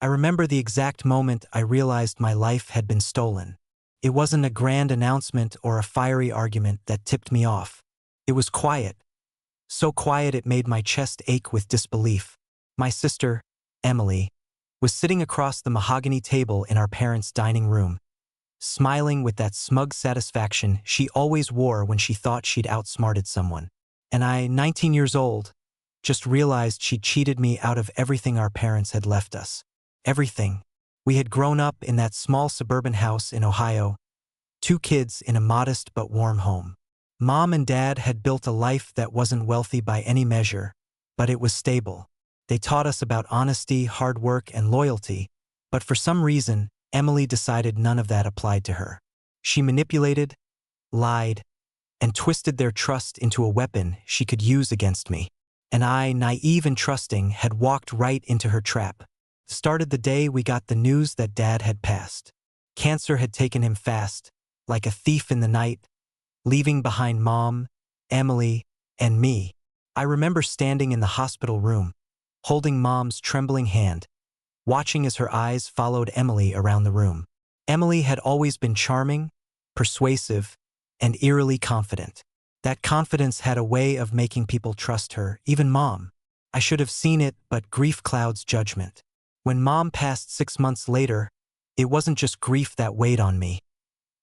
I remember the exact moment I realized my life had been stolen. It wasn't a grand announcement or a fiery argument that tipped me off. It was quiet, so quiet it made my chest ache with disbelief. My sister, Emily, was sitting across the mahogany table in our parents' dining room, smiling with that smug satisfaction she always wore when she thought she'd outsmarted someone. And I, 19 years old, just realized she'd cheated me out of everything our parents had left us. Everything. We had grown up in that small suburban house in Ohio, 2 kids in a modest but warm home. Mom and Dad had built a life that wasn't wealthy by any measure, but it was stable. They taught us about honesty, hard work, and loyalty, but for some reason, Emily decided none of that applied to her. She manipulated, lied, and twisted their trust into a weapon she could use against me. And I, naive and trusting, had walked right into her trap. Started the day we got the news that Dad had passed. Cancer had taken him fast, like a thief in the night, leaving behind Mom, Emily, and me. I remember standing in the hospital room, holding Mom's trembling hand, watching as her eyes followed Emily around the room. Emily had always been charming, persuasive, and eerily confident. That confidence had a way of making people trust her, even Mom. I should have seen it, but grief clouds judgment. When Mom passed 6 months later, it wasn't just grief that weighed on me.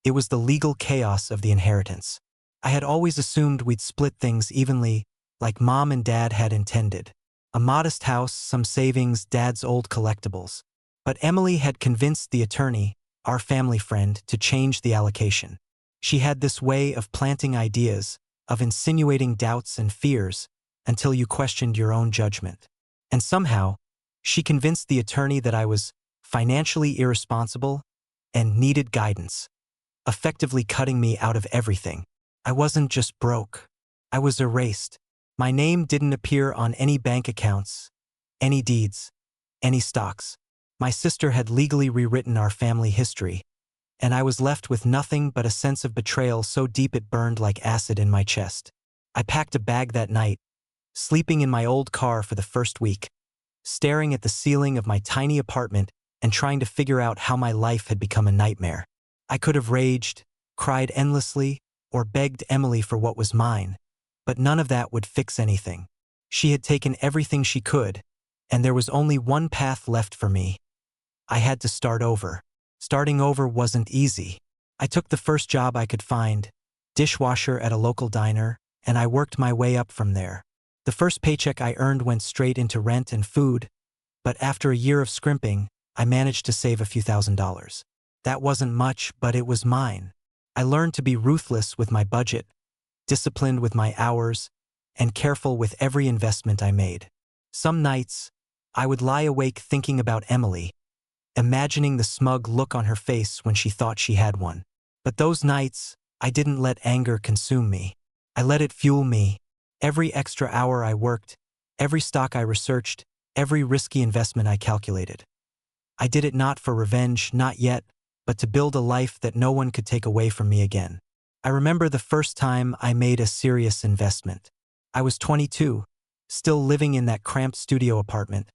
It was the legal chaos of the inheritance. I had always assumed we'd split things evenly, like Mom and Dad had intended. A modest house, some savings, Dad's old collectibles. But Emily had convinced the attorney, our family friend, to change the allocation. She had this way of planting ideas, of insinuating doubts and fears, until you questioned your own judgment. And somehow, she convinced the attorney that I was financially irresponsible and needed guidance, effectively cutting me out of everything. I wasn't just broke. I was erased. My name didn't appear on any bank accounts, any deeds, any stocks. My sister had legally rewritten our family history, and I was left with nothing but a sense of betrayal so deep it burned like acid in my chest. I packed a bag that night, sleeping in my old car for the first week, staring at the ceiling of my tiny apartment and trying to figure out how my life had become a nightmare. I could have raged, cried endlessly, or begged Emily for what was mine, but none of that would fix anything. She had taken everything she could, and there was only one path left for me. I had to start over. Starting over wasn't easy. I took the first job I could find, dishwasher at a local diner, and I worked my way up from there. The first paycheck I earned went straight into rent and food, but after a year of scrimping, I managed to save a few $1,000s. That wasn't much, but it was mine. I learned to be ruthless with my budget, disciplined with my hours, and careful with every investment I made. Some nights, I would lie awake thinking about Emily, imagining the smug look on her face when she thought she had one. But those nights, I didn't let anger consume me. I let it fuel me. Every extra hour I worked, every stock I researched, every risky investment I calculated. I did it not for revenge, not yet, but to build a life that no one could take away from me again. I remember the first time I made a serious investment. I was 22, still living in that cramped studio apartment,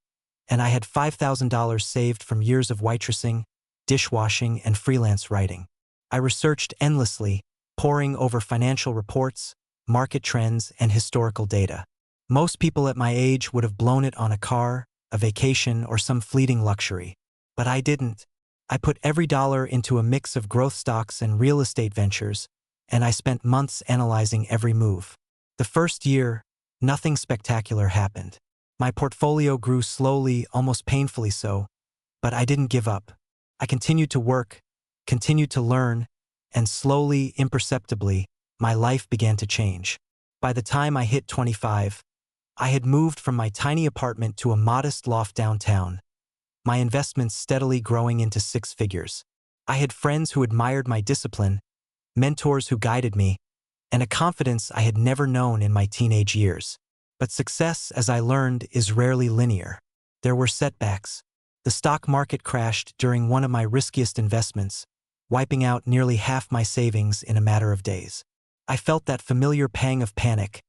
and I had $5,000 saved from years of waitressing, dishwashing, and freelance writing. I researched endlessly, poring over financial reports, market trends, and historical data. Most people at my age would have blown it on a car, a vacation, or some fleeting luxury. But I didn't. I put every dollar into a mix of growth stocks and real estate ventures, and I spent months analyzing every move. The first year, nothing spectacular happened. My portfolio grew slowly, almost painfully so, but I didn't give up. I continued to work, continued to learn, and slowly, imperceptibly, my life began to change. By the time I hit 25, I had moved from my tiny apartment to a modest loft downtown, my investments steadily growing into 6 figures. I had friends who admired my discipline, mentors who guided me, and a confidence I had never known in my teenage years. But success, as I learned, is rarely linear. There were setbacks. The stock market crashed during one of my riskiest investments, wiping out nearly half my savings in a matter of days. I felt that familiar pang of panic,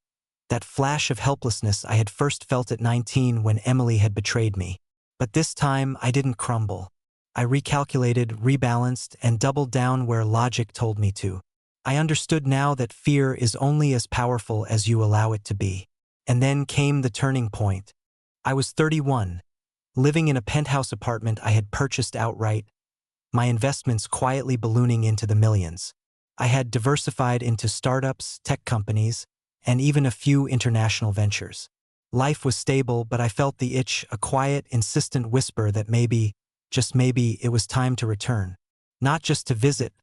that flash of helplessness I had first felt at 19 when Emily had betrayed me. But this time, I didn't crumble. I recalculated, rebalanced, and doubled down where logic told me to. I understood now that fear is only as powerful as you allow it to be. And then came the turning point. I was 31, living in a penthouse apartment I had purchased outright, my investments quietly ballooning into the millions. I had diversified into startups, tech companies, and even a few international ventures. Life was stable, but I felt the itch, a quiet, insistent whisper that maybe, just maybe, it was time to return. Not just to visit,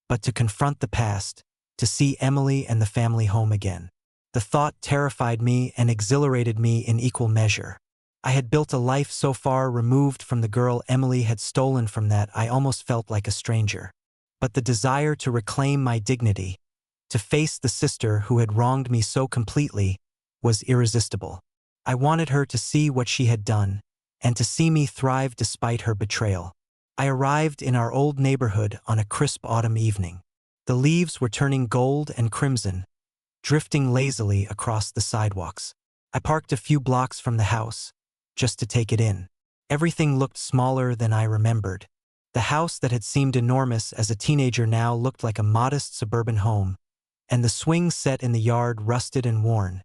but to confront the past, to see Emily and the family home again. The thought terrified me and exhilarated me in equal measure. I had built a life so far removed from the girl Emily had stolen from that I almost felt like a stranger. But the desire to reclaim my dignity, to face the sister who had wronged me so completely, was irresistible. I wanted her to see what she had done, and to see me thrive despite her betrayal. I arrived in our old neighborhood on a crisp autumn evening. The leaves were turning gold and crimson, drifting lazily across the sidewalks. I parked a few blocks from the house, just to take it in. Everything looked smaller than I remembered. The house that had seemed enormous as a teenager now looked like a modest suburban home, and the swing set in the yard, rusted and worn,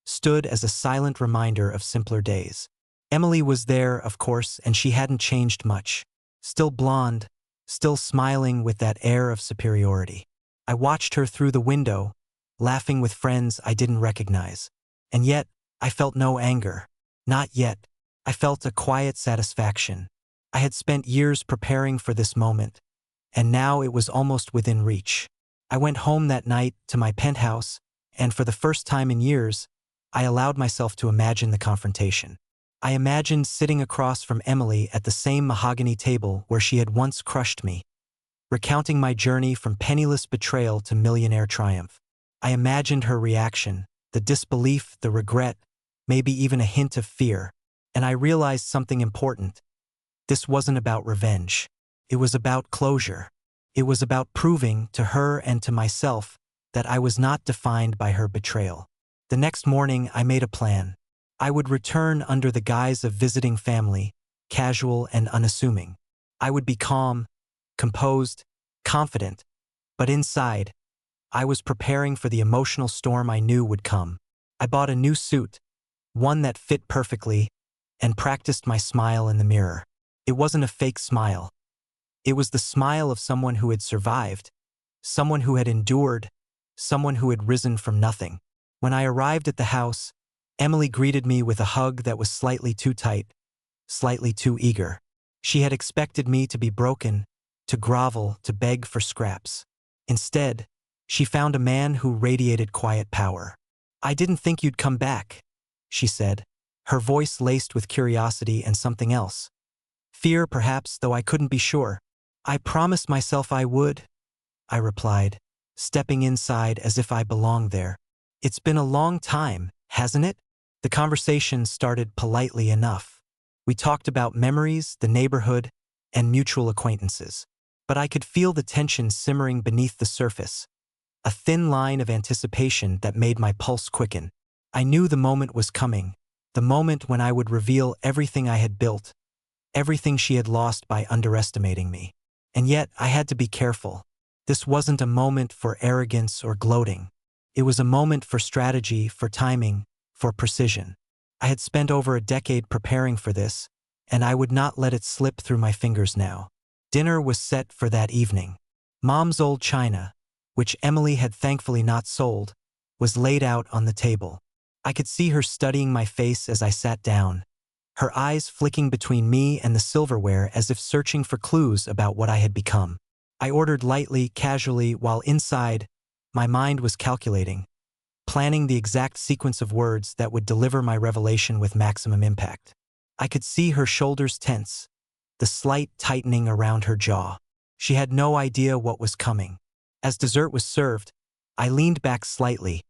stood as a silent reminder of simpler days. Emily was there, of course, and she hadn't changed much. Still blonde, still smiling with that air of superiority. I watched her through the window, laughing with friends I didn't recognize. And yet, I felt no anger. Not yet. I felt a quiet satisfaction. I had spent years preparing for this moment, and now it was almost within reach. I went home that night to my penthouse, and for the first time in years, I allowed myself to imagine the confrontation. I imagined sitting across from Emily at the same mahogany table where she had once crushed me, recounting my journey from penniless betrayal to millionaire triumph. I imagined her reaction, the disbelief, the regret, maybe even a hint of fear. And I realized something important. This wasn't about revenge. It was about closure. It was about proving to her and to myself that I was not defined by her betrayal. The next morning, I made a plan. I would return under the guise of visiting family, casual and unassuming. I would be calm, composed, confident, but inside, I was preparing for the emotional storm I knew would come. I bought a new suit, one that fit perfectly, and practiced my smile in the mirror. It wasn't a fake smile. It was the smile of someone who had survived, someone who had endured, someone who had risen from nothing. When I arrived at the house, Emily greeted me with a hug that was slightly too tight, slightly too eager. She had expected me to be broken, to grovel, to beg for scraps. Instead, she found a man who radiated quiet power. "I didn't think you'd come back," she said, her voice laced with curiosity and something else. Fear, perhaps, though I couldn't be sure. "I promised myself I would," I replied, stepping inside as if I belonged there. "It's been a long time, hasn't it?" The conversation started politely enough. We talked about memories, the neighborhood, and mutual acquaintances. But I could feel the tension simmering beneath the surface, a thin line of anticipation that made my pulse quicken. I knew the moment was coming, the moment when I would reveal everything I had built, everything she had lost by underestimating me. And yet, I had to be careful. This wasn't a moment for arrogance or gloating. It was a moment for strategy, for timing, for precision. I had spent over a decade preparing for this, and I would not let it slip through my fingers now. Dinner was set for that evening. Mom's old china, which Emily had thankfully not sold, was laid out on the table. I could see her studying my face as I sat down, her eyes flicking between me and the silverware as if searching for clues about what I had become. I ordered lightly, casually, while inside, my mind was calculating, planning the exact sequence of words that would deliver my revelation with maximum impact. I could see her shoulders tense, the slight tightening around her jaw. She had no idea what was coming. As dessert was served, I leaned back slightly,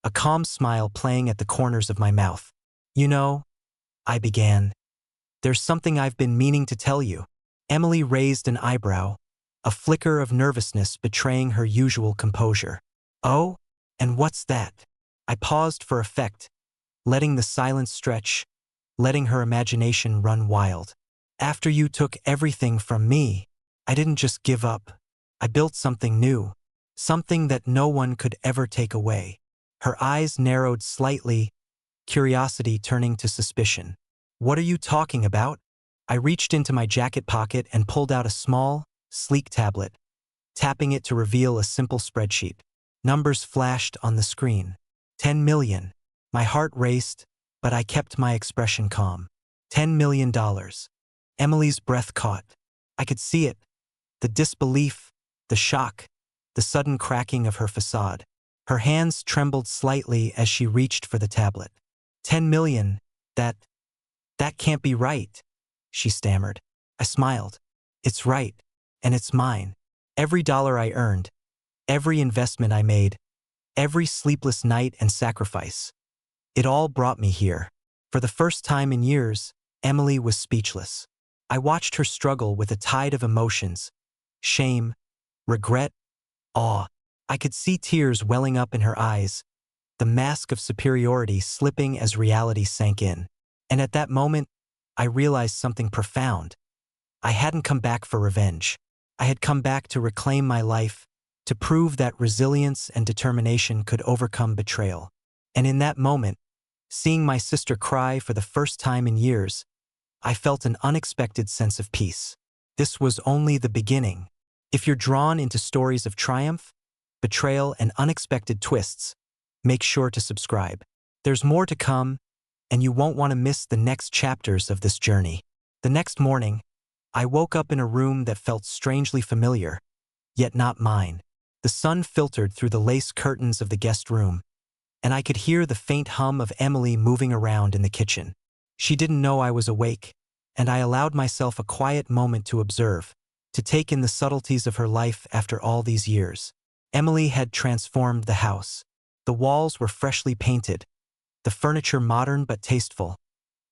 a calm smile playing at the corners of my mouth. "You know," I began, "there's something I've been meaning to tell you." Emily raised an eyebrow, a flicker of nervousness betraying her usual composure. "Oh? And what's that?" I paused for effect, letting the silence stretch, letting her imagination run wild. After you took everything from me, I didn't just give up. I built something new, something that no one could ever take away. Her eyes narrowed slightly, curiosity turning to suspicion. What are you talking about? I reached into my jacket pocket and pulled out a small, sleek tablet, tapping it to reveal a simple spreadsheet. Numbers flashed on the screen. 10 million. My heart raced, but I kept my expression calm. $10 million. Emily's breath caught. I could see it. The disbelief, the shock, the sudden cracking of her facade. Her hands trembled slightly as she reached for the tablet. 10 million, that can't be right, she stammered. I smiled. It's right, and it's mine. Every dollar I earned, every investment I made, every sleepless night and sacrifice. It all brought me here. For the first time in years, Emily was speechless. I watched her struggle with a tide of emotions, shame, regret, awe. I could see tears welling up in her eyes, the mask of superiority slipping as reality sank in. And at that moment, I realized something profound. I hadn't come back for revenge. I had come back to reclaim my life, to prove that resilience and determination could overcome betrayal. And in that moment, seeing my sister cry for the first time in years, I felt an unexpected sense of peace. This was only the beginning. If you're drawn into stories of triumph, betrayal, and unexpected twists, make sure to subscribe. There's more to come, and you won't want to miss the next chapters of this journey. The next morning, I woke up in a room that felt strangely familiar, yet not mine. The sun filtered through the lace curtains of the guest room, and I could hear the faint hum of Emily moving around in the kitchen. She didn't know I was awake, and I allowed myself a quiet moment to observe, to take in the subtleties of her life after all these years. Emily had transformed the house. The walls were freshly painted, the furniture modern but tasteful,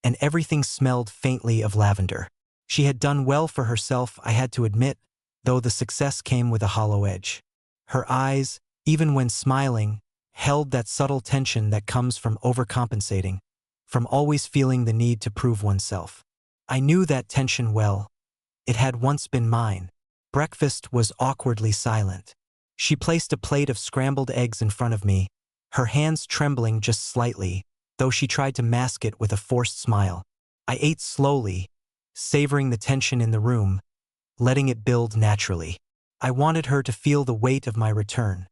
and everything smelled faintly of lavender. She had done well for herself, I had to admit, though the success came with a hollow edge. Her eyes, even when smiling, held that subtle tension that comes from overcompensating, from always feeling the need to prove oneself. I knew that tension well. It had once been mine. Breakfast was awkwardly silent. She placed a plate of scrambled eggs in front of me, her hands trembling just slightly, though she tried to mask it with a forced smile. I ate slowly, savoring the tension in the room, letting it build naturally. I wanted her to feel the weight of my return.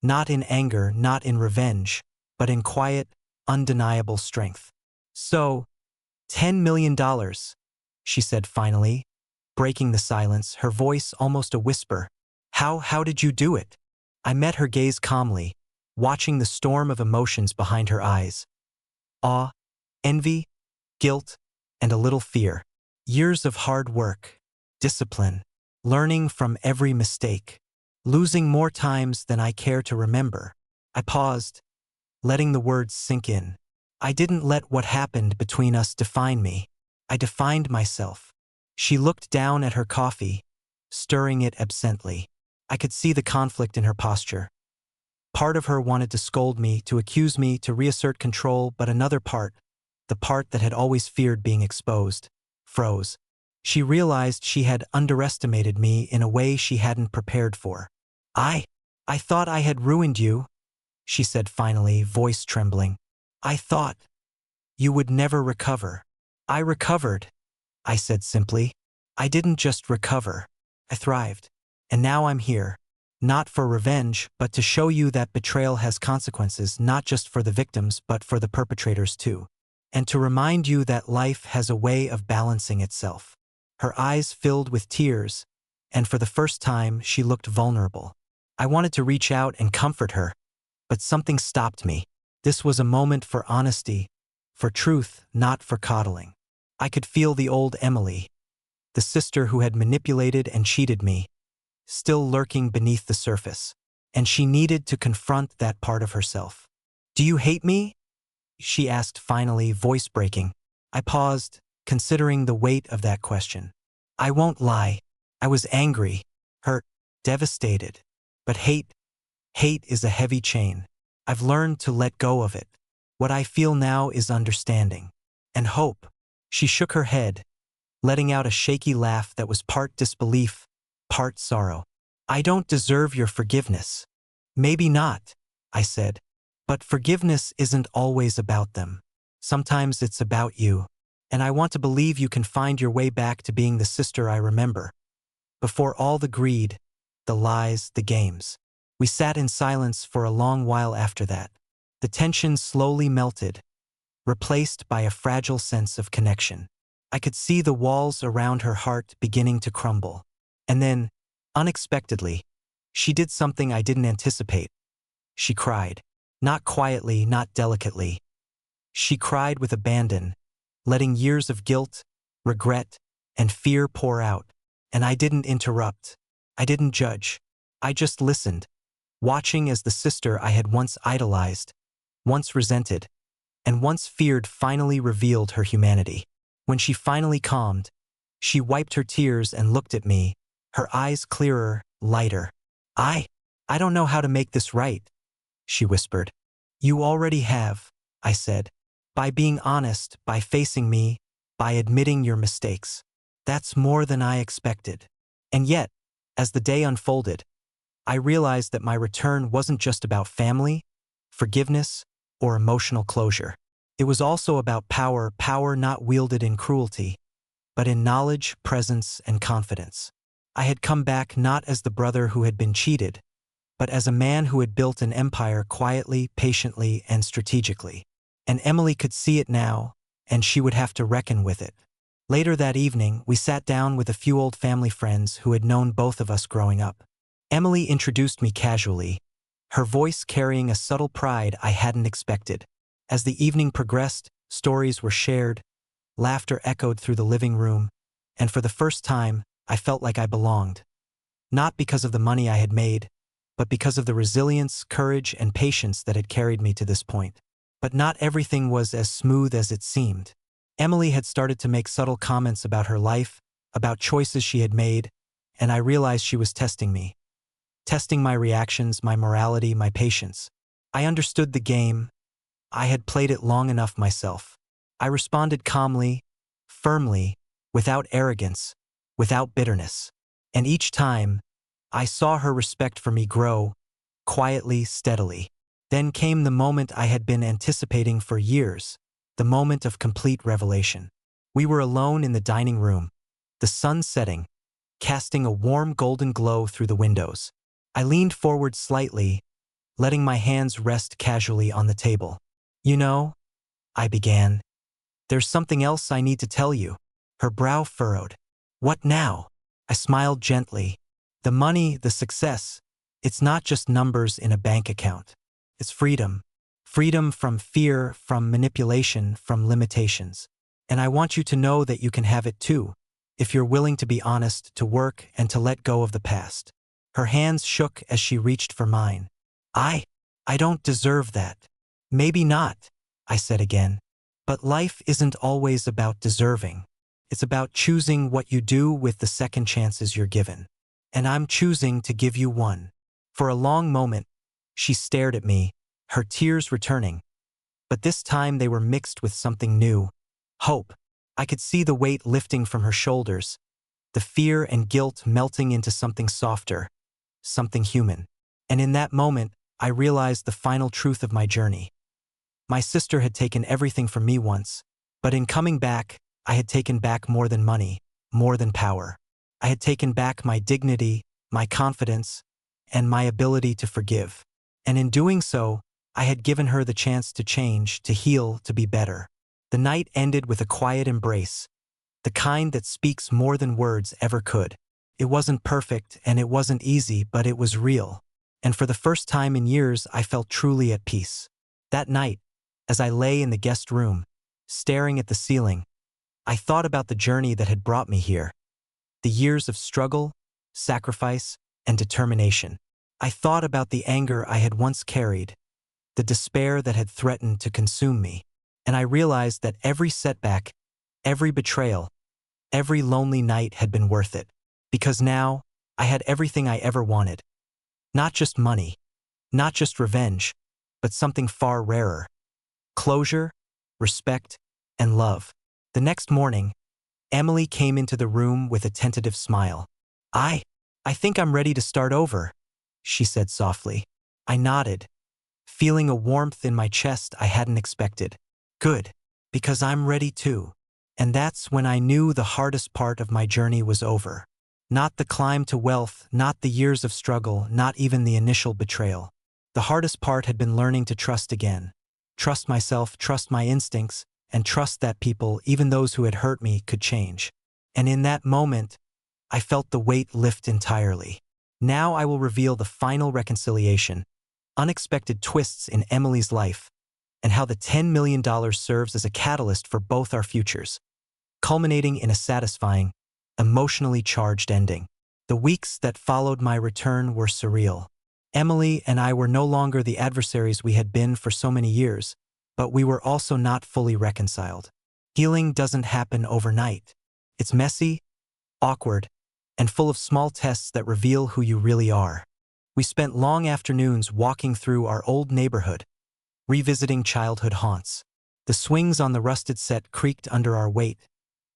Not in anger, not in revenge, but in quiet, undeniable strength. So, $10 million, she said finally, breaking the silence, her voice almost a whisper. How did you do it? I met her gaze calmly, watching the storm of emotions behind her eyes. Awe, envy, guilt, and a little fear. Years of hard work, discipline, learning from every mistake, losing more times than I care to remember. I paused, letting the words sink in. I didn't let what happened between us define me. I defined myself. She looked down at her coffee, stirring it absently. I could see the conflict in her posture. Part of her wanted to scold me, to accuse me, to reassert control, but another part, the part that had always feared being exposed, froze. She realized she had underestimated me in a way she hadn't prepared for. I thought I had ruined you, she said finally, voice trembling. I thought you would never recover. I recovered, I said simply. I didn't just recover. I thrived. And now I'm here, not for revenge, but to show you that betrayal has consequences, not just for the victims, but for the perpetrators too. And to remind you that life has a way of balancing itself. Her eyes filled with tears, and for the first time she looked vulnerable. I wanted to reach out and comfort her, but something stopped me. This was a moment for honesty, for truth, not for coddling. I could feel the old Emily, the sister who had manipulated and cheated me, still lurking beneath the surface, and she needed to confront that part of herself. Do you hate me? She asked finally, voice breaking. I paused, considering the weight of that question. I won't lie. I was angry, hurt, devastated. But hate is a heavy chain. I've learned to let go of it. What I feel now is understanding. And hope. She shook her head, letting out a shaky laugh that was part disbelief, part sorrow. "I don't deserve your forgiveness." "Maybe not," I said. "But forgiveness isn't always about them. Sometimes it's about you. And I want to believe you can find your way back to being the sister I remember. Before all the greed, the lies, the games." We sat in silence for a long while after that. The tension slowly melted, replaced by a fragile sense of connection. I could see the walls around her heart beginning to crumble. And then, unexpectedly, she did something I didn't anticipate. She cried. Not quietly, not delicately. She cried with abandon, letting years of guilt, regret, and fear pour out. And I didn't interrupt. I didn't judge. I just listened, watching as the sister I had once idolized, once resented, and once feared finally revealed her humanity. When she finally calmed, she wiped her tears and looked at me, her eyes clearer, lighter. I don't know how to make this right," she whispered. "You already have," I said. "By being honest, by facing me, by admitting your mistakes. That's more than I expected." And yet, as the day unfolded, I realized that my return wasn't just about family, forgiveness, or emotional closure. It was also about power, power not wielded in cruelty, but in knowledge, presence, and confidence. I had come back not as the brother who had been cheated, but as a man who had built an empire quietly, patiently, and strategically. And Emily could see it now, and she would have to reckon with it. Later that evening, we sat down with a few old family friends who had known both of us growing up. Emily introduced me casually, her voice carrying a subtle pride I hadn't expected. As the evening progressed, stories were shared, laughter echoed through the living room, and for the first time, I felt like I belonged. Not because of the money I had made, but because of the resilience, courage, and patience that had carried me to this point. But not everything was as smooth as it seemed. Emily had started to make subtle comments about her life, about choices she had made, and I realized she was testing me. Testing my reactions, my morality, my patience. I understood the game. I had played it long enough myself. I responded calmly, firmly, without arrogance, without bitterness. And each time, I saw her respect for me grow, quietly, steadily. Then came the moment I had been anticipating for years, the moment of complete revelation. We were alone in the dining room, the sun setting, casting a warm golden glow through the windows. I leaned forward slightly, letting my hands rest casually on the table. "You know," I began, "there's something else I need to tell you." Her brow furrowed. "What now?" I smiled gently. "The money, the success, it's not just numbers in a bank account. It's freedom. Freedom from fear, from manipulation, from limitations. And I want you to know that you can have it too, if you're willing to be honest, to work, and to let go of the past." Her hands shook as she reached for mine. I don't deserve that." "Maybe not," I said again. "But life isn't always about deserving. It's about choosing what you do with the second chances you're given. And I'm choosing to give you one." For a long moment, she stared at me, her tears returning. But this time they were mixed with something new. Hope. I could see the weight lifting from her shoulders, the fear and guilt melting into something softer, something human. And in that moment, I realized the final truth of my journey. My sister had taken everything from me once, but in coming back, I had taken back more than money, more than power. I had taken back my dignity, my confidence, and my ability to forgive. And in doing so, I had given her the chance to change, to heal, to be better. The night ended with a quiet embrace, the kind that speaks more than words ever could. It wasn't perfect and it wasn't easy, but it was real. And for the first time in years, I felt truly at peace. That night, as I lay in the guest room, staring at the ceiling, I thought about the journey that had brought me here. The years of struggle, sacrifice, and determination. I thought about the anger I had once carried, the despair that had threatened to consume me. And I realized that every setback, every betrayal, every lonely night had been worth it. Because now, I had everything I ever wanted. Not just money, not just revenge, but something far rarer. Closure, respect, and love. The next morning, Emily came into the room with a tentative smile. I think I'm ready to start over, she said softly. I nodded, feeling a warmth in my chest I hadn't expected. Good, because I'm ready too. And that's when I knew the hardest part of my journey was over. Not the climb to wealth, not the years of struggle, not even the initial betrayal. The hardest part had been learning to trust again. Trust myself, trust my instincts, and trust that people, even those who had hurt me, could change. And in that moment, I felt the weight lift entirely. Now I will reveal the final reconciliation, unexpected twists in Emily's life, and how the $10 million serves as a catalyst for both our futures, culminating in a satisfying, emotionally charged ending. The weeks that followed my return were surreal. Emily and I were no longer the adversaries we had been for so many years, but we were also not fully reconciled. Healing doesn't happen overnight. It's messy, awkward, and full of small tests that reveal who you really are. We spent long afternoons walking through our old neighborhood, revisiting childhood haunts. The swings on the rusted set creaked under our weight,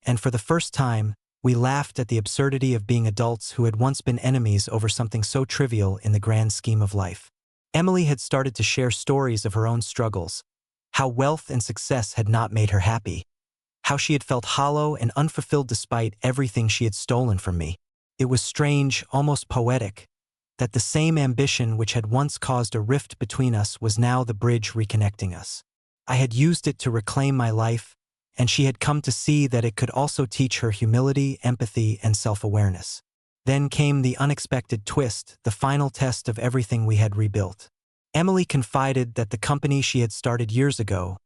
and for the first time, we laughed at the absurdity of being adults who had once been enemies over something so trivial in the grand scheme of life. Emily had started to share stories of her own struggles, how wealth and success had not made her happy, how she had felt hollow and unfulfilled despite everything she had stolen from me. It was strange, almost poetic, that the same ambition which had once caused a rift between us was now the bridge reconnecting us. I had used it to reclaim my life, and she had come to see that it could also teach her humility, empathy, and self-awareness. Then came the unexpected twist, the final test of everything we had rebuilt. Emily confided that the company she had started years ago,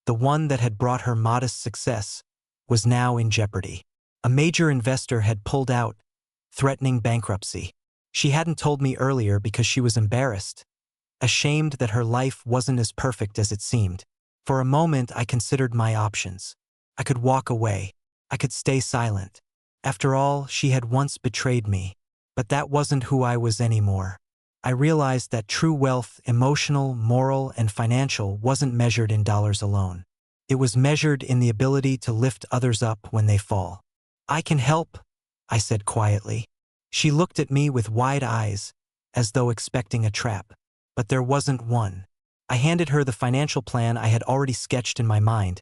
the one that had brought her modest success, was now in jeopardy. A major investor had pulled out, threatening bankruptcy. She hadn't told me earlier because she was embarrassed, ashamed that her life wasn't as perfect as it seemed. For a moment, I considered my options. I could walk away. I could stay silent. After all, she had once betrayed me. But that wasn't who I was anymore. I realized that true wealth, emotional, moral, and financial, wasn't measured in dollars alone. It was measured in the ability to lift others up when they fall. I can help, I said quietly. She looked at me with wide eyes, as though expecting a trap. But there wasn't one. I handed her the financial plan I had already sketched in my mind,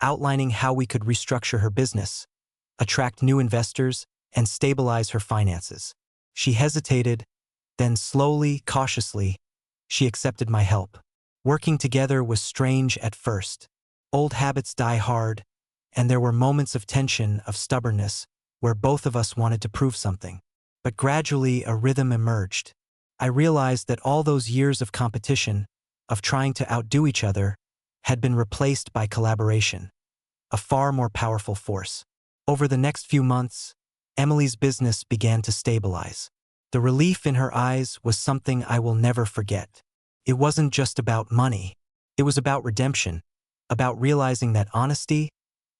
outlining how we could restructure her business, attract new investors, and stabilize her finances. She hesitated, then slowly, cautiously, she accepted my help. Working together was strange at first. Old habits die hard, and there were moments of tension, of stubbornness, where both of us wanted to prove something. But gradually a rhythm emerged. I realized that all those years of competition, of trying to outdo each other, had been replaced by collaboration, a far more powerful force. Over the next few months, Emily's business began to stabilize. The relief in her eyes was something I will never forget. It wasn't just about money. It was about redemption, about realizing that honesty,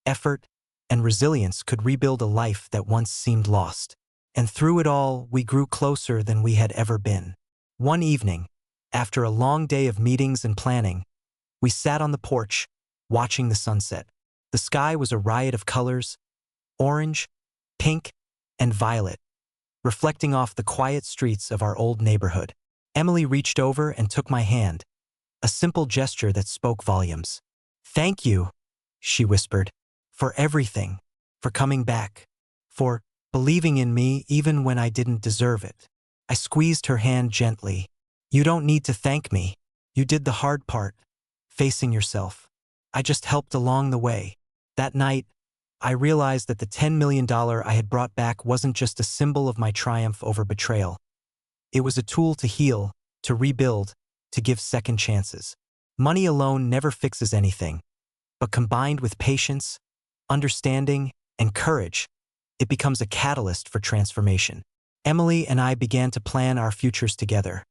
effort, and resilience could rebuild a life that once seemed lost. And through it all, we grew closer than we had ever been. One evening, after a long day of meetings and planning, we sat on the porch, watching the sunset. The sky was a riot of colors, orange, pink, and violet, reflecting off the quiet streets of our old neighborhood. Emily reached over and took my hand, a simple gesture that spoke volumes. "Thank you," she whispered, "for everything, for coming back, for believing in me even when I didn't deserve it." I squeezed her hand gently. "You don't need to thank me. You did the hard part, facing yourself. I just helped along the way." That night, I realized that the $10 million I had brought back wasn't just a symbol of my triumph over betrayal. It was a tool to heal, to rebuild, to give second chances. Money alone never fixes anything, but combined with patience, understanding, and courage, it becomes a catalyst for transformation. Emily and I began to plan our futures together,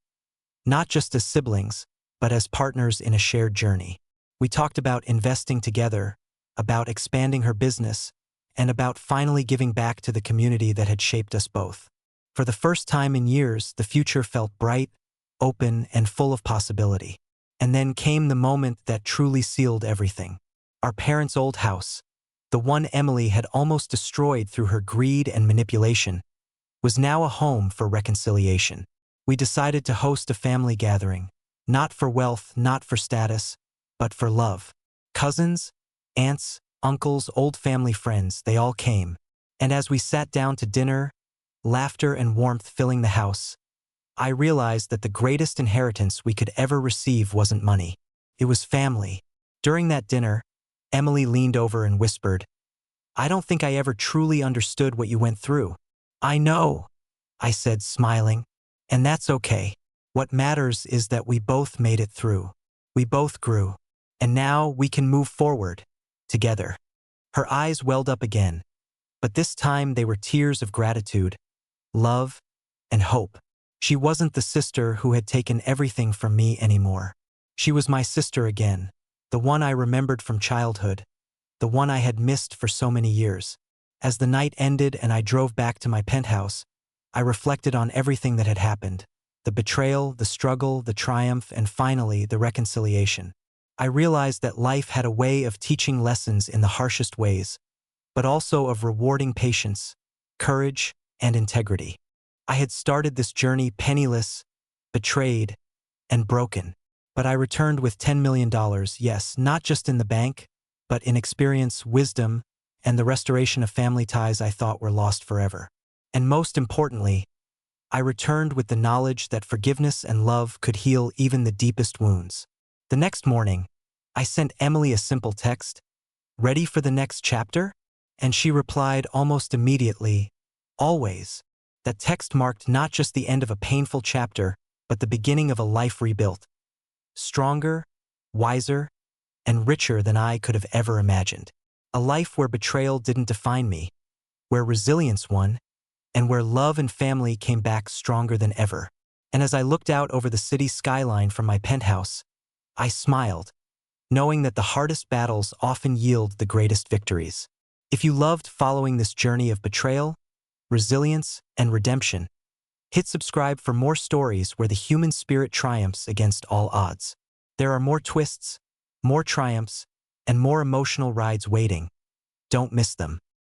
not just as siblings, but as partners in a shared journey. We talked about investing together, about expanding her business, and about finally giving back to the community that had shaped us both. For the first time in years, the future felt bright, open, and full of possibility. And then came the moment that truly sealed everything. Our parents' old house, the one Emily had almost destroyed through her greed and manipulation, was now a home for reconciliation. We decided to host a family gathering, not for wealth, not for status, but for love. Cousins, aunts, uncles, old family friends, they all came. And as we sat down to dinner, laughter and warmth filling the house, I realized that the greatest inheritance we could ever receive wasn't money. It was family. During that dinner, Emily leaned over and whispered, "I don't think I ever truly understood what you went through." "I know," I said, smiling, "and that's okay. What matters is that we both made it through. We both grew. And now we can move forward, together." Her eyes welled up again, but this time they were tears of gratitude, love, and hope. She wasn't the sister who had taken everything from me anymore. She was my sister again, the one I remembered from childhood, the one I had missed for so many years. As the night ended and I drove back to my penthouse, I reflected on everything that had happened: the betrayal, the struggle, the triumph, and finally, the reconciliation. I realized that life had a way of teaching lessons in the harshest ways, but also of rewarding patience, courage, and integrity. I had started this journey penniless, betrayed, and broken, but I returned with $10 million, yes, not just in the bank, but in experience, wisdom, and the restoration of family ties I thought were lost forever. And most importantly, I returned with the knowledge that forgiveness and love could heal even the deepest wounds. The next morning, I sent Emily a simple text, "Ready for the next chapter?" And she replied almost immediately, "Always." That text marked not just the end of a painful chapter, but the beginning of a life rebuilt, stronger, wiser, and richer than I could have ever imagined. A life where betrayal didn't define me, where resilience won, and where love and family came back stronger than ever. And as I looked out over the city skyline from my penthouse, I smiled, knowing that the hardest battles often yield the greatest victories. If you loved following this journey of betrayal, resilience, and redemption, hit subscribe for more stories where the human spirit triumphs against all odds. There are more twists, more triumphs, and more emotional rides waiting. Don't miss them.